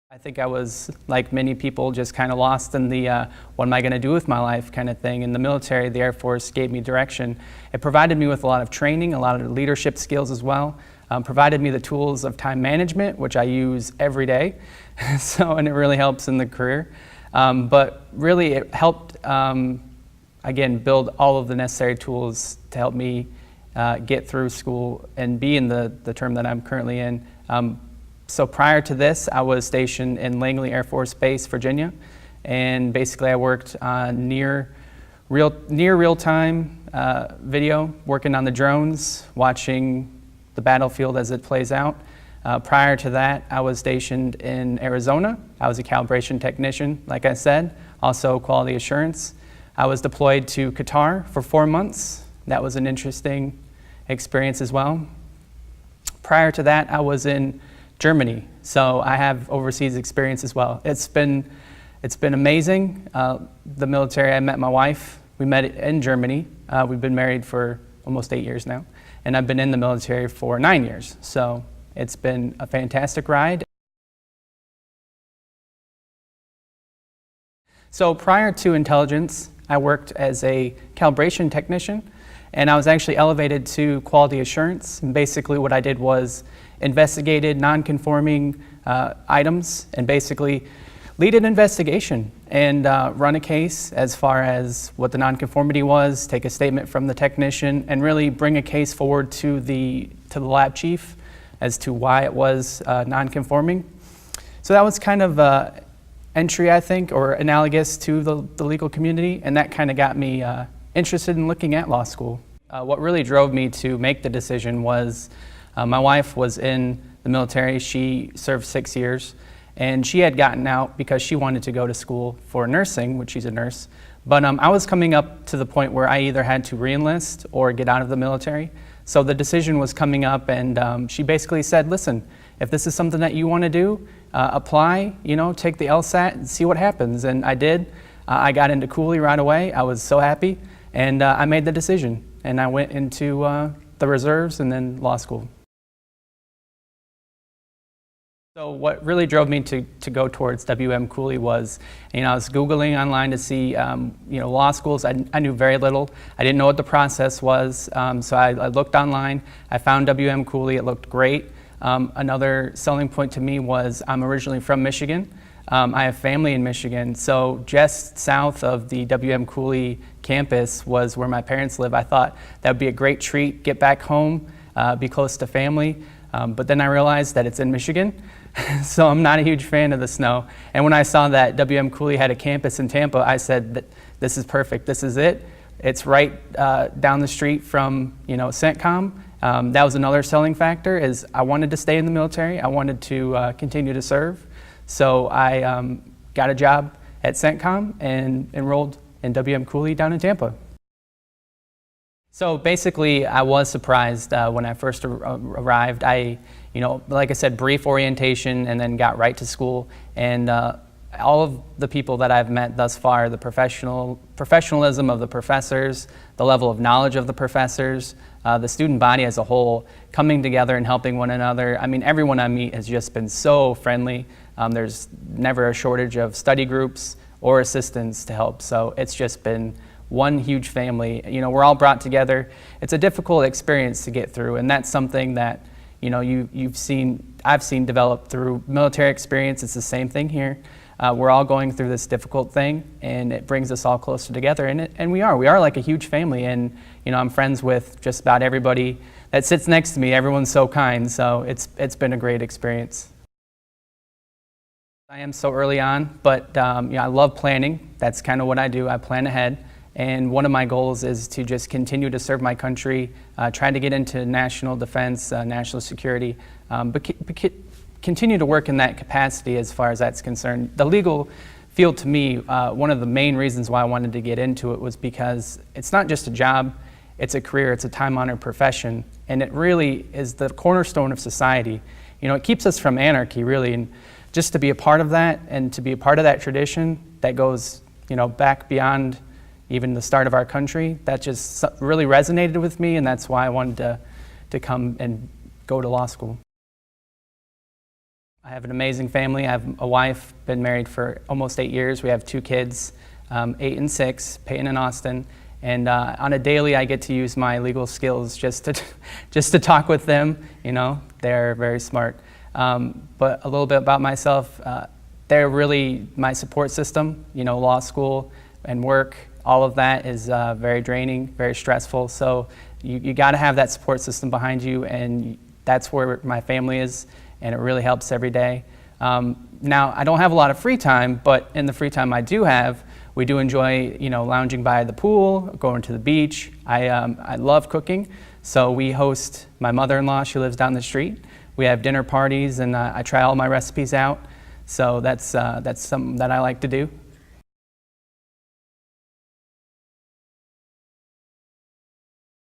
I think I was, like many people, just kind of lost in the what am I going to do with my life kind of thing. In the military, the Air Force gave me direction. It provided me with a lot of training, a lot of leadership skills as well. Provided me the tools of time management, which I use every day. And it really helps in the career. But really it helped, again, build all of the necessary tools to help me get through school and be in the term that I'm currently in. So prior to this, I was stationed in Langley Air Force Base, Virginia, and basically I worked on near real-time video, working on the drones, watching the battlefield as it plays out. Prior to that, I was stationed in Arizona. I was a calibration technician, like I said, also quality assurance. I was deployed to Qatar for 4 months. That was an interesting experience as well. Prior to that, I was in Germany, so I have overseas experience as well. It's been amazing. The military, I met my wife. We met in Germany. We've been married for almost 8 years now, and I've been in the military for 9 years. So it's been a fantastic ride. So prior to intelligence, I worked as a calibration technician, and I was actually elevated to quality assurance. And basically what I did was investigated non-conforming items and basically lead an investigation and run a case as far as what the non-conformity was, take a statement from the technician, and really bring a case forward to the lab chief as to why it was non-conforming. So that was kind of entry, I think, or analogous to the legal community, and that kind of got me interested in looking at law school. What really drove me to make the decision was my wife was in the military. She served 6 years, and she had gotten out because she wanted to go to school for nursing, which she's a nurse. But I was coming up to the point where I either had to re-enlist or get out of the military. So the decision was coming up, and she basically said, listen, if this is something that you want to do, apply, take the LSAT and see what happens. And I did. I got into Cooley right away. I was so happy, and I made the decision. And I went into the reserves and then law school. So what really drove me to go towards WM Cooley was, I was Googling online to see, law schools. I knew very little. I didn't know what the process was, so I looked online. I found WM Cooley. It looked great. Another selling point to me was I'm originally from Michigan. I have family in Michigan, so just south of the WM Cooley campus was where my parents live. I thought that would be a great treat, get back home, be close to family, but then I realized that it's in Michigan. So I'm not a huge fan of the snow. And when I saw that WM Cooley had a campus in Tampa, I said, this is perfect, this is it. It's right down the street from CENTCOM. That was another selling factor, is I wanted to stay in the military. I wanted to continue to serve. So I got a job at CENTCOM and enrolled in WM Cooley down in Tampa. So basically, I was surprised when I first arrived. Like I said, brief orientation and then got right to school. And all of the people that I've met thus far, the professionalism of the professors, the level of knowledge of the professors, the student body as a whole, coming together and helping one another. I mean, everyone I meet has just been so friendly. There's never a shortage of study groups or assistants to help. So it's just been one huge family. We're all brought together. It's a difficult experience to get through, and that's something that I've seen develop through military experience. It's the same thing here. We're all going through this difficult thing, and it brings us all closer together. And we are like a huge family. And I'm friends with just about everybody that sits next to me. Everyone's so kind. So it's been a great experience. I am so early on, but I love planning. That's kind of what I do. I plan ahead. And one of my goals is to just continue to serve my country, try to get into national defense, national security, but continue to work in that capacity as far as that's concerned. The legal field, to me, one of the main reasons why I wanted to get into it was because it's not just a job, it's a career, it's a time-honored profession, and it really is the cornerstone of society. It keeps us from anarchy, really, and just to be a part of that and to be a part of that tradition that goes, back beyond even the start of our country, that just really resonated with me, and that's why I wanted to come and go to law school. I have an amazing family. I have a wife, been married for almost 8 years. We have 2 kids, 8 and 6, Peyton and Austin. And on a daily, I get to use my legal skills just to talk with them. You know, they're very smart. But a little bit about myself, they're really my support system. You know, law school and work, all of that is very draining, very stressful. So you got to have that support system behind you, and that's where my family is, and it really helps every day. Now, I don't have a lot of free time, but in the free time I do have, we do enjoy, you know, lounging by the pool, going to the beach. I love cooking, so we host my mother-in-law. She lives down the street. We have dinner parties, and I try all my recipes out. So that's something that I like to do.